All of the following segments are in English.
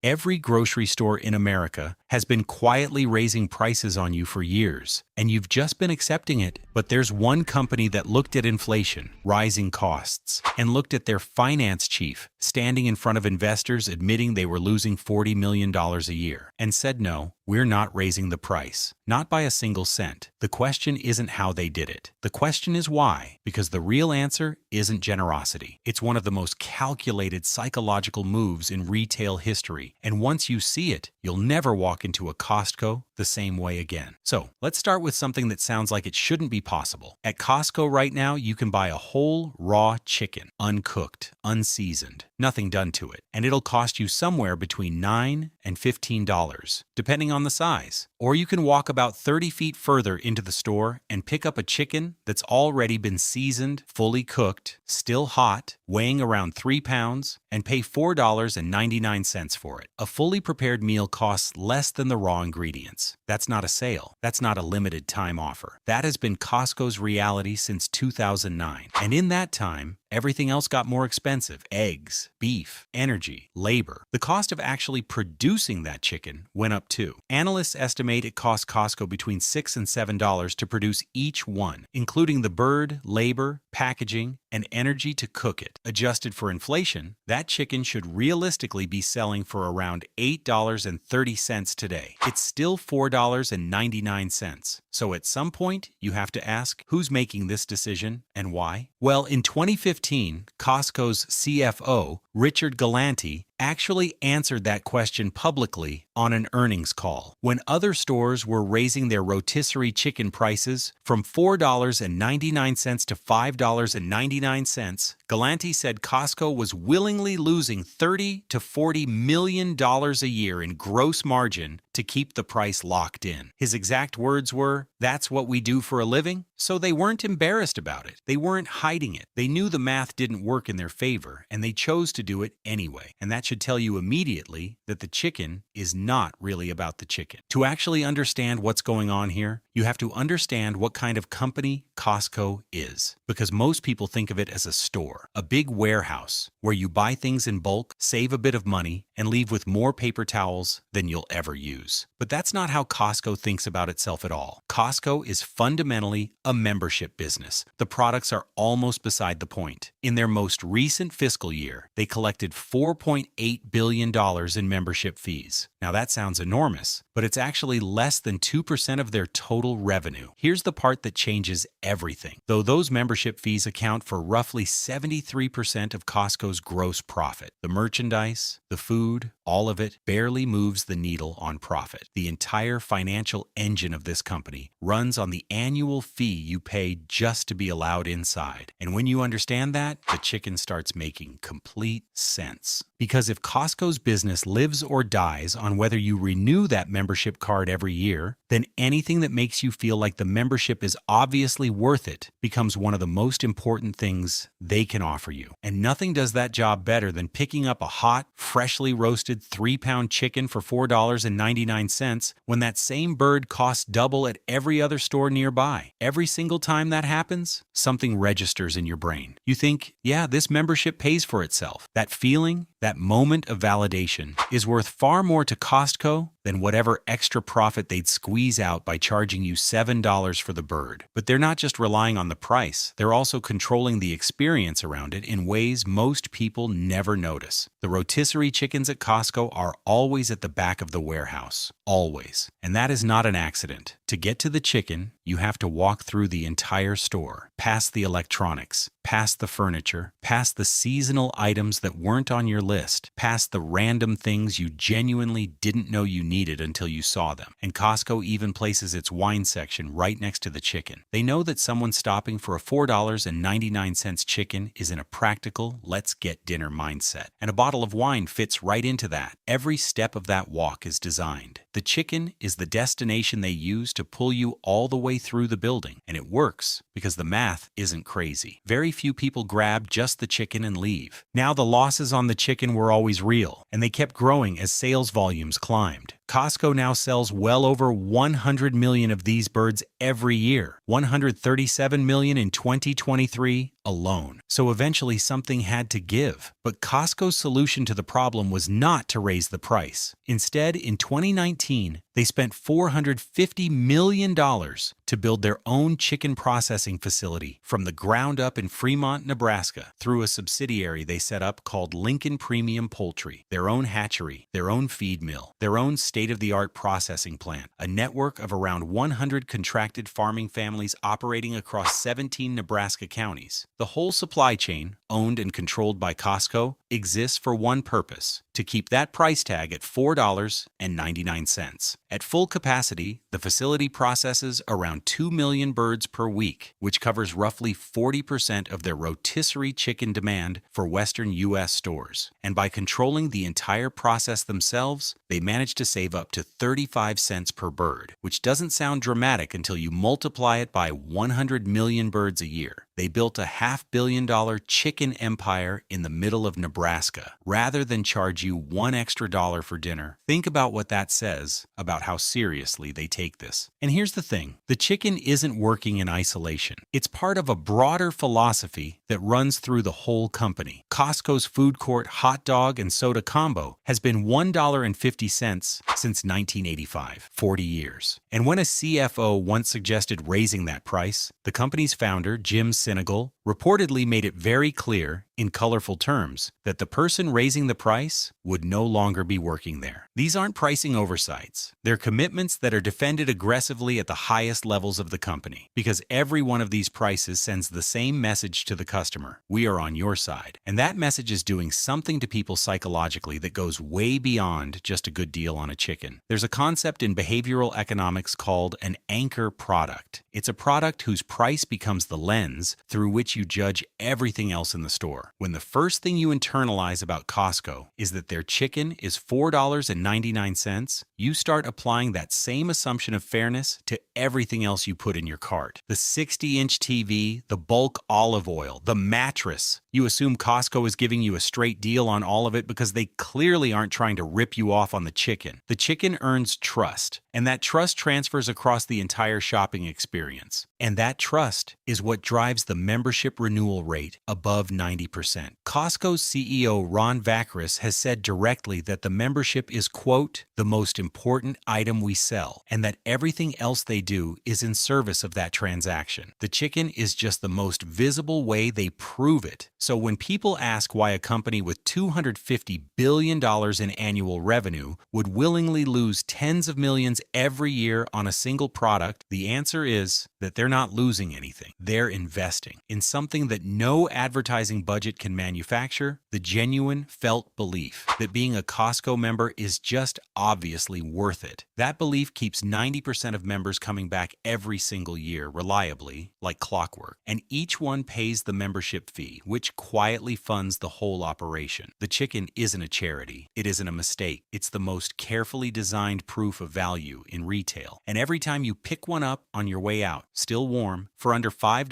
Every grocery store in America has been quietly raising prices on you for years, and you've just been accepting it. But there's one company that looked at inflation, rising costs, and looked at their finance chief standing in front of investors admitting they were losing $40 million a year, and said, no, we're not raising the price. Not by a single cent. The question isn't how they did it. The question is why. Because the real answer isn't generosity. It's one of the most calculated psychological moves in retail history. And once you see it, you'll never walk into a Costco the same way again. So let's start with something that sounds like it shouldn't be possible. At Costco right now, you can buy a whole raw chicken, uncooked, unseasoned, nothing done to it. And it'll cost you somewhere between $9 and $15, depending on the size. Or you can walk about 30 feet further into the store and pick up a chicken that's already been seasoned, fully cooked, still hot, weighing around 3 pounds, and pay $4.99 for it. A fully prepared meal costs less than the raw ingredients. That's not a sale. That's not a limited time offer. That has been Costco's reality since 2009. And in that time, everything else got more expensive. Eggs, beef, energy, labor. The cost of actually producing that chicken went up too. Analysts estimate it costs Costco between $6 and $7 to produce each one, including the bird, labor, packaging, and energy to cook it. Adjusted for inflation, that chicken should realistically be selling for around $8.30 today. It's still $4.99. So at some point, you have to ask, who's making this decision and why? Well, in 2015, Costco's CFO, Richard Galanti, actually answered that question publicly on an earnings call. When other stores were raising their rotisserie chicken prices from $4.99 to $5.99, Galanti said Costco was willingly losing $30 to $40 million a year in gross margin to keep the price locked in. His exact words were, "That's what we do for a living." So they weren't embarrassed about it. They weren't hiding it. They knew the math didn't work in their favor, and they chose to do it anyway. And that should tell you immediately that the chicken is not really about the chicken. To actually understand what's going on here, you have to understand what kind of company Costco is. Because most people think of it as a store, a big warehouse, where you buy things in bulk, save a bit of money, and leave with more paper towels than you'll ever use. But that's not how Costco thinks about itself at all. Costco is fundamentally a membership business. The products are almost beside the point. In their most recent fiscal year, they collected $4.8 billion in membership fees. Now that sounds enormous, but it's actually less than 2% of their total revenue. Here's the part that changes everything. Though those membership fees account for roughly 73% of Costco's gross profit, the merchandise, the food, all of it barely moves the needle on profit. The entire financial engine of this company runs on the annual fee you pay just to be allowed inside. And when you understand that, the chicken starts making complete sense. Because if Costco's business lives or dies on whether you renew that membership card every year, then anything that makes you feel like the membership is obviously worth it becomes one of the most important things they can offer you. And nothing does that job better than picking up a hot, freshly roasted 3-pound chicken for $4.99 when that same bird costs double at every other store nearby. Every single time that happens, something registers in your brain. You think, yeah, this membership pays for itself. That feeling, that moment of validation is worth far more to Costco than whatever extra profit they'd squeeze out by charging you $7 for the bird. But they're not just relying on the price, they're also controlling the experience around it in ways most people never notice. The rotisserie chickens at Costco are always at the back of the warehouse. Always. And that is not an accident. To get to the chicken, you have to walk through the entire store, past the electronics, past the furniture, past the seasonal items that weren't on your list, past the random things you genuinely didn't know you needed until you saw them. And Costco even places its wine section right next to the chicken. They know that someone stopping for a $4.99 chicken is in a practical, let's get dinner mindset. And a bottle of wine fits right into that. Every step of that walk is designed. The chicken is the destination they use to pull you all the way through the building. And it works because the math isn't crazy. Very few people grab just the chicken and leave. Now the losses on the chicken were always real, and they kept growing as sales volumes climbed. Costco now sells well over 100 million of these birds every year. 137 million in 2023 alone. So eventually something had to give. But Costco's solution to the problem was not to raise the price. Instead, in 2019, they spent $450 million to build their own chicken processing facility from the ground up in Fremont, Nebraska, through a subsidiary they set up called Lincoln Premium Poultry, their own hatchery, their own feed mill, their own state-of-the-art processing plant, a network of around 100 contracted farming families operating across 17 Nebraska counties. The whole supply chain, owned and controlled by Costco, exists for one purpose: to keep that price tag at $4.99. At full capacity, the facility processes around 2 million birds per week, which covers roughly 40% of their rotisserie chicken demand for Western U.S. stores. And by controlling the entire process themselves, they manage to save up to 35 cents per bird, which doesn't sound dramatic until you multiply it by 100 million birds a year. They built a $500 million chicken empire in the middle of Nebraska. Rather than charge you $1 extra for dinner, think about what that says about how seriously they take this. And here's the thing: the chicken isn't working in isolation. It's part of a broader philosophy that runs through the whole company. Costco's food court hot dog and soda combo has been $1.50 since 1985, 40 years. And when a CFO once suggested raising that price, the company's founder, Jim Sinegal, reportedly made it very clear, in colorful terms, that the person raising the price would no longer be working there. These aren't pricing oversights. They're commitments that are defended aggressively at the highest levels of the company, because every one of these prices sends the same message to the customer: we are on your side. And that message is doing something to people psychologically that goes way beyond just a good deal on a chicken. There's a concept in behavioral economics called an anchor product. It's a product whose price becomes the lens through which you judge everything else in the store. When the first thing you internalize about Costco is that their chicken is $4.99, you start applying that same assumption of fairness to everything else you put in your cart. The 60-inch TV, the bulk olive oil, the mattress. You assume Costco is giving you a straight deal on all of it because they clearly aren't trying to rip you off on the chicken. The chicken earns trust, and that trust transfers across the entire shopping experience. And that trust is what drives the membership renewal rate above 90%. Costco's CEO Ron Vacris has said directly that the membership is, quote, the most important item we sell, and that everything else they do is in service of that transaction. The chicken is just the most visible way they prove it. So when people ask why a company with $250 billion in annual revenue would willingly lose tens of millions every year on a single product, the answer is that they're not losing anything. They're investing in something that no advertising budget can manufacture: the genuine felt belief that being a Costco member is just obviously worth it. That belief keeps 90% of members coming back every single year reliably, like clockwork. And each one pays the membership fee, which quietly funds the whole operation. The chicken isn't a charity. It isn't a mistake. It's the most carefully designed proof of value in retail. And every time you pick one up on your way out, still warm, for under $5,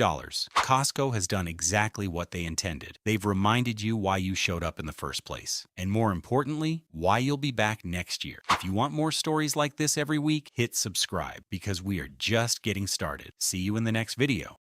Costco has done exactly what they intended. They've reminded you why you showed up in the first place. And more importantly, why you'll be back next year. If you want more stories like this every week, hit subscribe, because we are just getting started. See you in the next video.